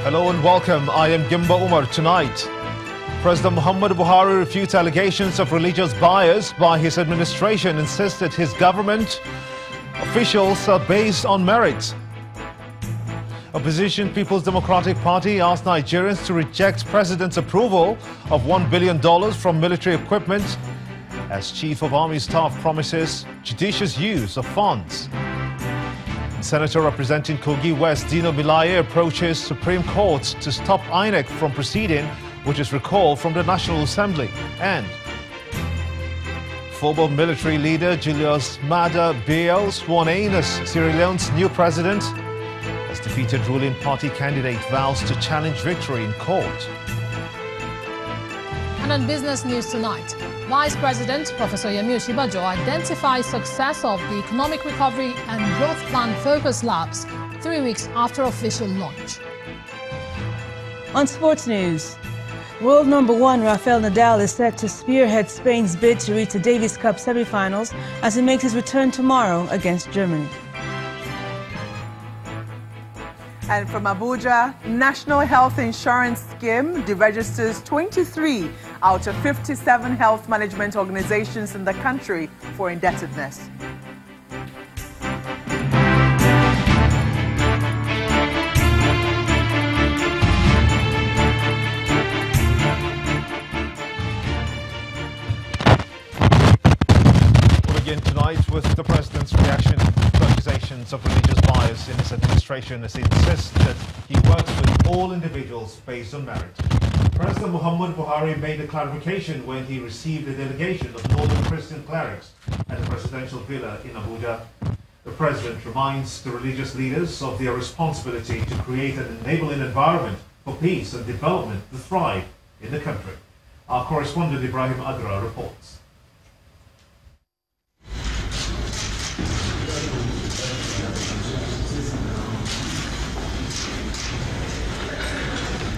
Hello and welcome. I am Gimba Umar. Tonight, President Muhammad Buhari refutes allegations of religious bias by his administration, insisted his government officials are based on merit. Opposition People's Democratic Party asked Nigerians to reject President's approval of $1 billion from military equipment as Chief of Army Staff promises judicious use of funds. Senator representing Kogi West Dino Milaye approaches Supreme Court to stop INEC from proceeding, which is recalled from the National Assembly. And former military leader Julius Maada Bio, sworn in as Sierra Leone's new president, as defeated ruling party candidate vows to challenge victory in court. And on business news tonight, Vice President Professor Yemi Osinbajo identifies success of the Economic Recovery and Growth Plan Focus Labs 3 weeks after official launch. On sports news, world number one Rafael Nadal is set to spearhead Spain's bid to reach the Davis Cup semi-finals as he makes his return tomorrow against Germany. And from Abuja, National Health Insurance Scheme deregisters 23 out of 57 health management organizations in the country for indebtedness. We'll begin tonight with the President's reaction to accusations of religious bias in his administration as he insists that he works with all individuals based on merit. President Muhammad Buhari made a clarification when he received a delegation of Northern Christian clerics at the presidential villa in Abuja. The President reminds the religious leaders of their responsibility to create an enabling environment for peace and development to thrive in the country. Our correspondent Ibrahim Adra reports.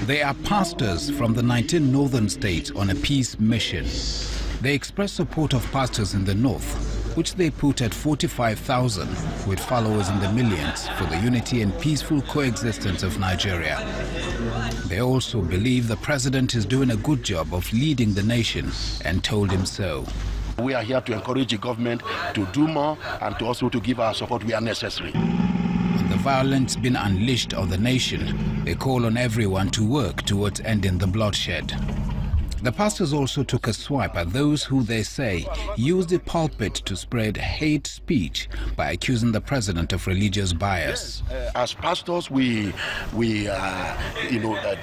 They are pastors from the 19 northern states on a peace mission. They express support of pastors in the north, which they put at 45,000, with followers in the millions, for the unity and peaceful coexistence of Nigeria. They also believe the president is doing a good job of leading the nation and told him so. We are here to encourage the government to do more and to also to give our support where necessary. With the violence being unleashed on the nation, they call on everyone to work towards ending the bloodshed. The pastors also took a swipe at those who they say use the pulpit to spread hate speech by accusing the president of religious bias. As pastors, we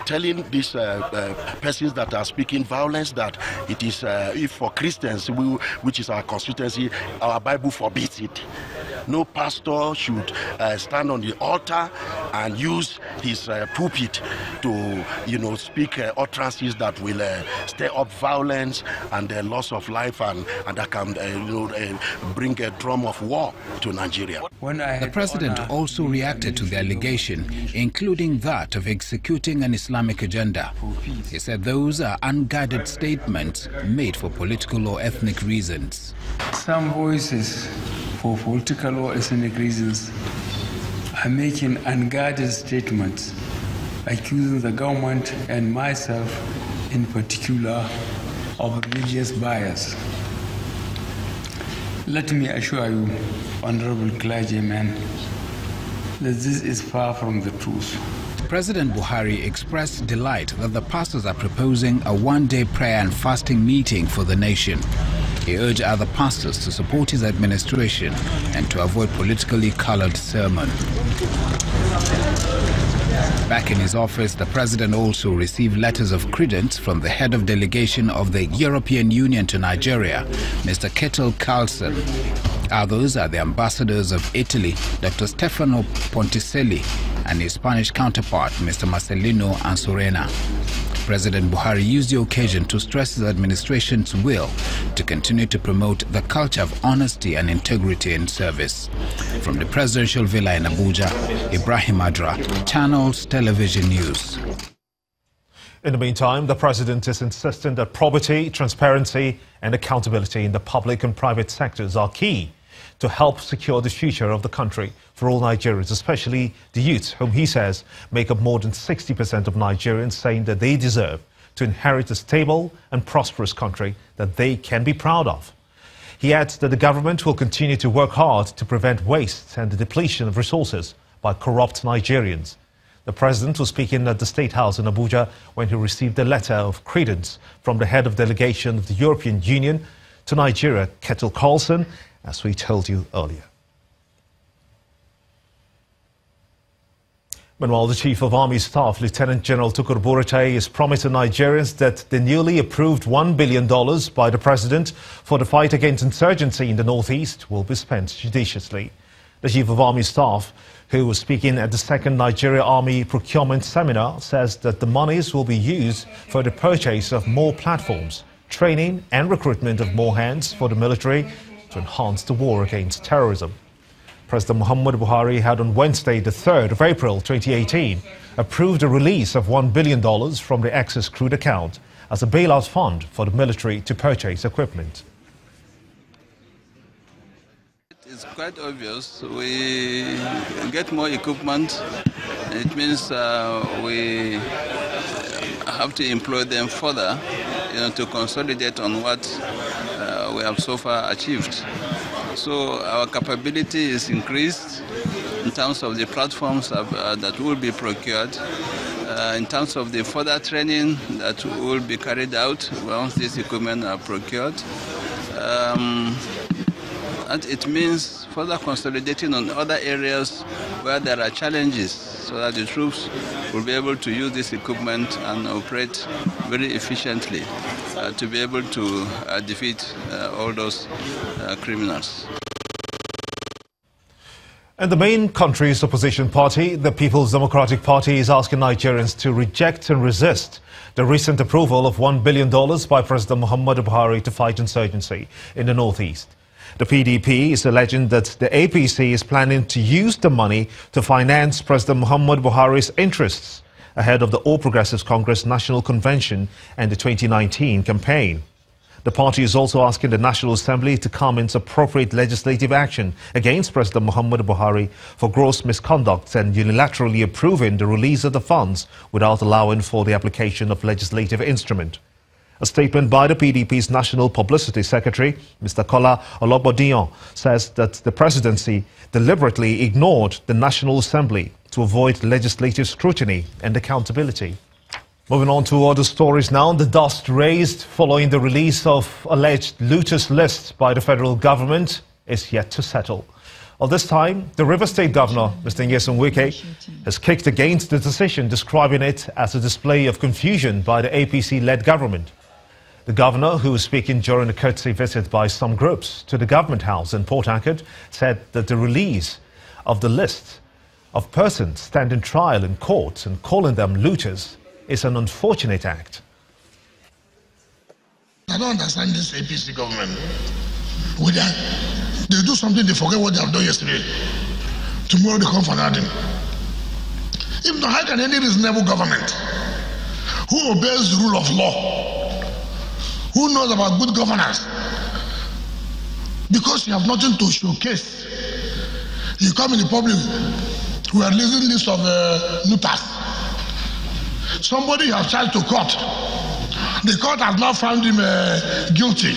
telling these persons that are speaking violence that it is if for Christians, which is our constituency, our Bible forbids it. No pastor should stand on the altar and use his pulpit to, speak utterances that will stir up violence and the loss of life and that can bring a drum of war to Nigeria. The president also reacted to the allegation, including that of executing an Islamic agenda. He said those are unguided statements made for political or ethnic reasons. Some voices for political or ethnic reasons are making unguided statements, accusing the government and myself in particular of religious bias. Let me assure you, honorable clergymen, that this is far from the truth. President Buhari expressed delight that the pastors are proposing a one-day prayer and fasting meeting for the nation. He urged other pastors to support his administration and to avoid politically colored sermon. Back in his office, the president also received letters of credence from the head of delegation of the European Union to Nigeria, Mr. Carlson. Others are the ambassadors of Italy, Dr. Stefano Ponticelli, and his Spanish counterpart, Mr. Marcelino Ansorena. President Buhari used the occasion to stress his administration's will to continue to promote the culture of honesty and integrity in service. From the presidential villa in Abuja, Ibrahim Adra, Channels Television News. In the meantime, the president is insisting that probity, transparency and accountability in the public and private sectors are key to to help secure the future of the country for all Nigerians, especially the youth, whom he says make up more than 60% of Nigerians, saying that they deserve to inherit a stable and prosperous country that they can be proud of. He adds that the government will continue to work hard to prevent waste and the depletion of resources by corrupt Nigerians. The president was speaking at the State House in Abuja when he received a letter of credence from the head of delegation of the European Union to Nigeria, Pt.1 Carlson, as we told you earlier. Meanwhile, the Chief of Army Staff, Lieutenant General Tukur Buratai, is promising Nigerians that the newly approved $1 billion by the President for the fight against insurgency in the Northeast will be spent judiciously. The Chief of Army Staff, who was speaking at the second Nigeria Army Procurement Seminar, says that the monies will be used for the purchase of more platforms, training and recruitment of more hands for the military to enhance the war against terrorism. President Muhammad Buhari had on Wednesday, the 3rd of April 2018, approved a release of $1 billion from the excess crude account as a bailout fund for the military to purchase equipment. It's quite obvious. We get more equipment. It means we have to employ them further, to consolidate on what we have so far achieved. So our capability is increased in terms of the platforms that will be procured, in terms of the further training that will be carried out once these equipment are procured. And it means further consolidating on other areas where there are challenges so that the troops will be able to use this equipment and operate very efficiently to be able to defeat all those criminals. And the main country's opposition party, the People's Democratic Party, is asking Nigerians to reject and resist the recent approval of $1 billion by President Muhammad Buhari to fight insurgency in the Northeast. The PDP is alleging that the APC is planning to use the money to finance President Muhammad Buhari's interests ahead of the All Progressives Congress National Convention and the 2019 campaign. The party is also asking the National Assembly to commence appropriate legislative action against President Muhammad Buhari for gross misconduct and unilaterally approving the release of the funds without allowing for the application of legislative instrument. A statement by the PDP's National Publicity Secretary, Mr. Kola Olobodiyan, says that the presidency deliberately ignored the National Assembly to avoid legislative scrutiny and accountability. Moving on to other stories now, the dust raised following the release of alleged looters list by the federal government is yet to settle. Well, this time, the River State Governor, Mr. Wike, has kicked against the decision, describing it as a display of confusion by the APC-led government. The governor, who was speaking during a courtesy visit by some groups to the government house in Port Harcourt, said that the release of the list of persons standing trial in court and calling them looters is an unfortunate act. I don't understand this APC government. They do something, they forget what they have done yesterday. Tomorrow they come for nothing. If not, how can any reasonable government who obeys the rule of law, who knows about good governance, because you have nothing to showcase, you come in the public, we are releasing list of looters. Somebody you have charged to court. The court has not found him guilty.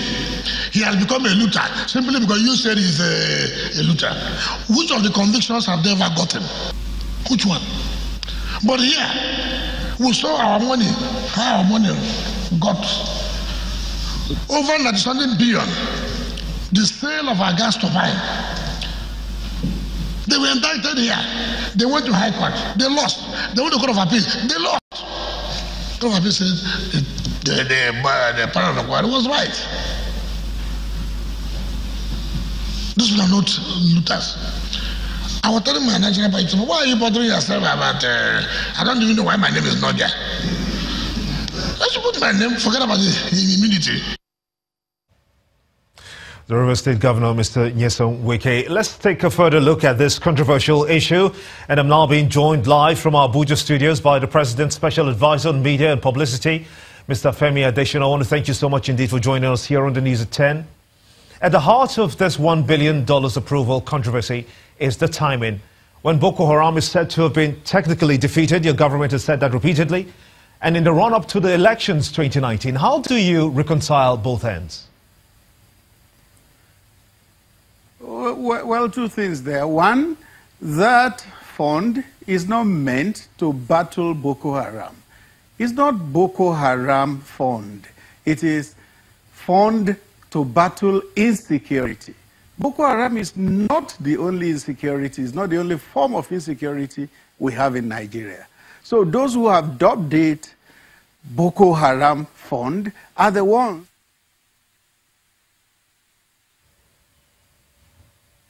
He has become a looter simply because you said he's a looter. Which of the convictions have they ever gotten? Which one? But here, we saw our money, how our money got over 97 billion. The sale of our gas turbine. They were indicted here. They went to High Court. They lost. They went to Court of Appeal. They lost. Court of Appeal said the panel of Buhari was right. These people are not looters. I was telling my Nigerian people, why are you bothering yourself about, I don't even know why my name is not there. I should put my name, forget about the immunity. The River State Governor, Mr. Wike. Let's take a further look at this controversial issue. And I'm now being joined live from our Abuja studios by the President's Special Advisor on Media and Publicity, Mr. Femi Adesina. I want to thank you so much indeed for joining us here on the News at 10. At the heart of this $1 billion approval controversy is the timing. When Boko Haram is said to have been technically defeated, your government has said that repeatedly, and in the run-up to the elections 2019, how do you reconcile both ends? Well, two things there. One, that fund is not meant to battle Boko Haram. It's not Boko Haram fund. It is fund to battle insecurity. Boko Haram is not the only insecurity, it's not the only form of insecurity we have in Nigeria. So those who have dubbed it Boko Haram fund are the ones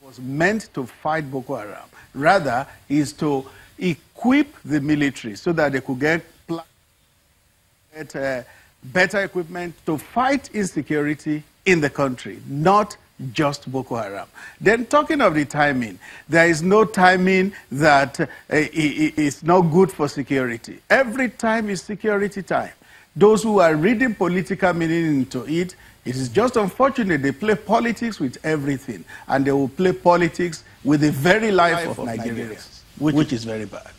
was meant to fight Boko Haram. Rather, is to equip the military so that they could get better equipment to fight insecurity in the country, not just Boko Haram. Then talking of the timing, there is no timing that is not good for security. Every time is security time. Those who are reading political meaning into it, it is just unfortunate they play politics with everything, and they will play politics with the very life of Nigerians, which is very bad.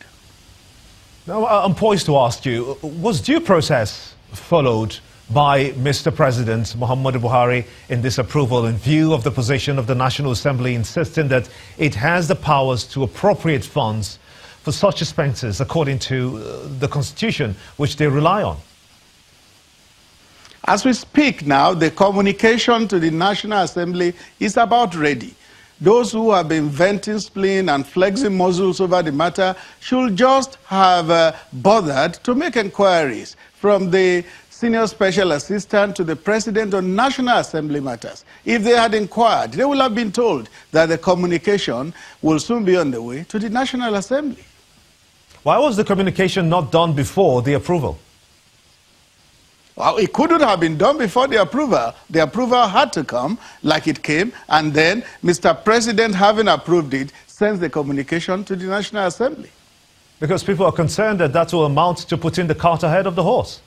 Now, I'm poised to ask you, was due process followed by Mr. President Muhammadu Buhari in this approval in view of the position of the National Assembly insisting that it has the powers to appropriate funds for such expenses according to the Constitution, which they rely on? As we speak now, the communication to the National Assembly is about ready. Those who have been venting spleen and flexing muscles over the matter should just have bothered to make inquiries from the Senior Special Assistant to the President on National Assembly matters. If they had inquired, they would have been told that the communication will soon be on the way to the National Assembly. Why was the communication not done before the approval? Well, it couldn't have been done before the approval. The approval had to come like it came, and then Mr. President, having approved it, sends the communication to the National Assembly. Because people are concerned that that will amount to putting the cart ahead of the horse.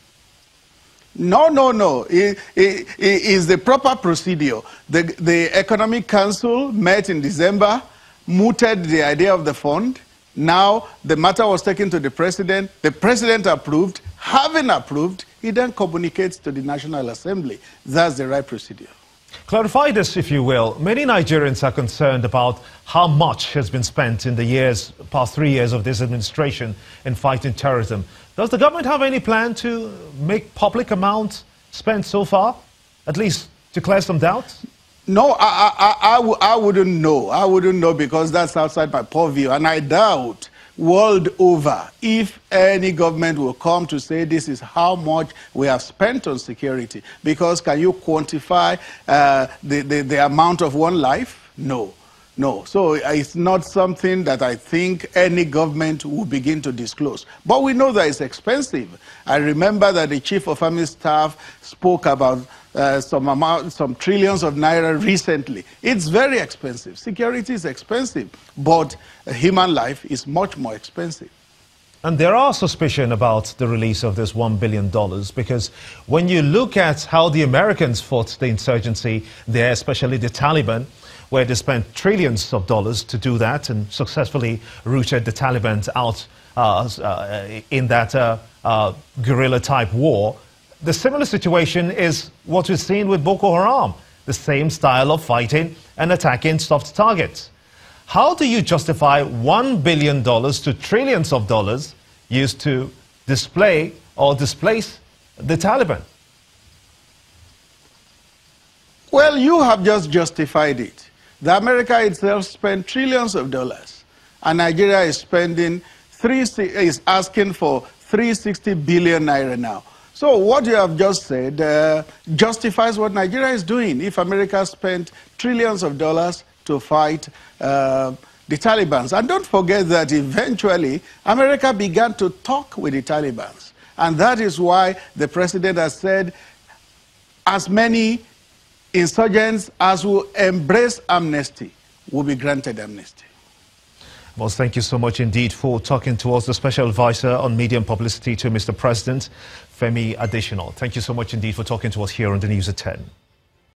No. It is the proper procedure. The Economic Council met in December, mooted the idea of the fund. Now the matter was taken to the President. The President approved. Having approved, he then communicates to the National Assembly. That's the right procedure. Clarify this, if you will. Many Nigerians are concerned about how much has been spent in the past 3 years of this administration in fighting terrorism. Does the government have any plan to make public amounts spent so far, at least to clear some doubts? No, I wouldn't know. I wouldn't know because that's outside my purview. And I doubt world over if any government will come to say this is how much we have spent on security. Because can you quantify the amount of one life? No. So it's not something that I think any government will begin to disclose. But we know that it's expensive. I remember that the Chief of Army Staff spoke about some trillions of naira recently. It's very expensive. Security is expensive, but human life is much more expensive. And there are suspicion about the release of this $1 billion because when you look at how the Americans fought the insurgency there, especially the Taliban, where they spent trillions of dollars to do that and successfully rooted the Taliban out in that guerrilla-type war. The similar situation is what we're seeing with Boko Haram, the same style of fighting and attacking soft targets. How do you justify $1 billion to trillions of dollars used to display or displace the Taliban? Well, you have just justified it. The America itself spent trillions of dollars, and Nigeria is asking for 360 billion naira now. So what you have just said justifies what Nigeria is doing. If America spent trillions of dollars to fight the Taliban. And don't forget that eventually America began to talk with the Taliban. And that is why the president has said as many insurgents as will embrace amnesty will be granted amnesty. Well, thank you so much indeed for talking to us, the Special Advisor on Media and Publicity to Mr. President, Femi Adesina. Thank you so much indeed for talking to us here on the News at 10.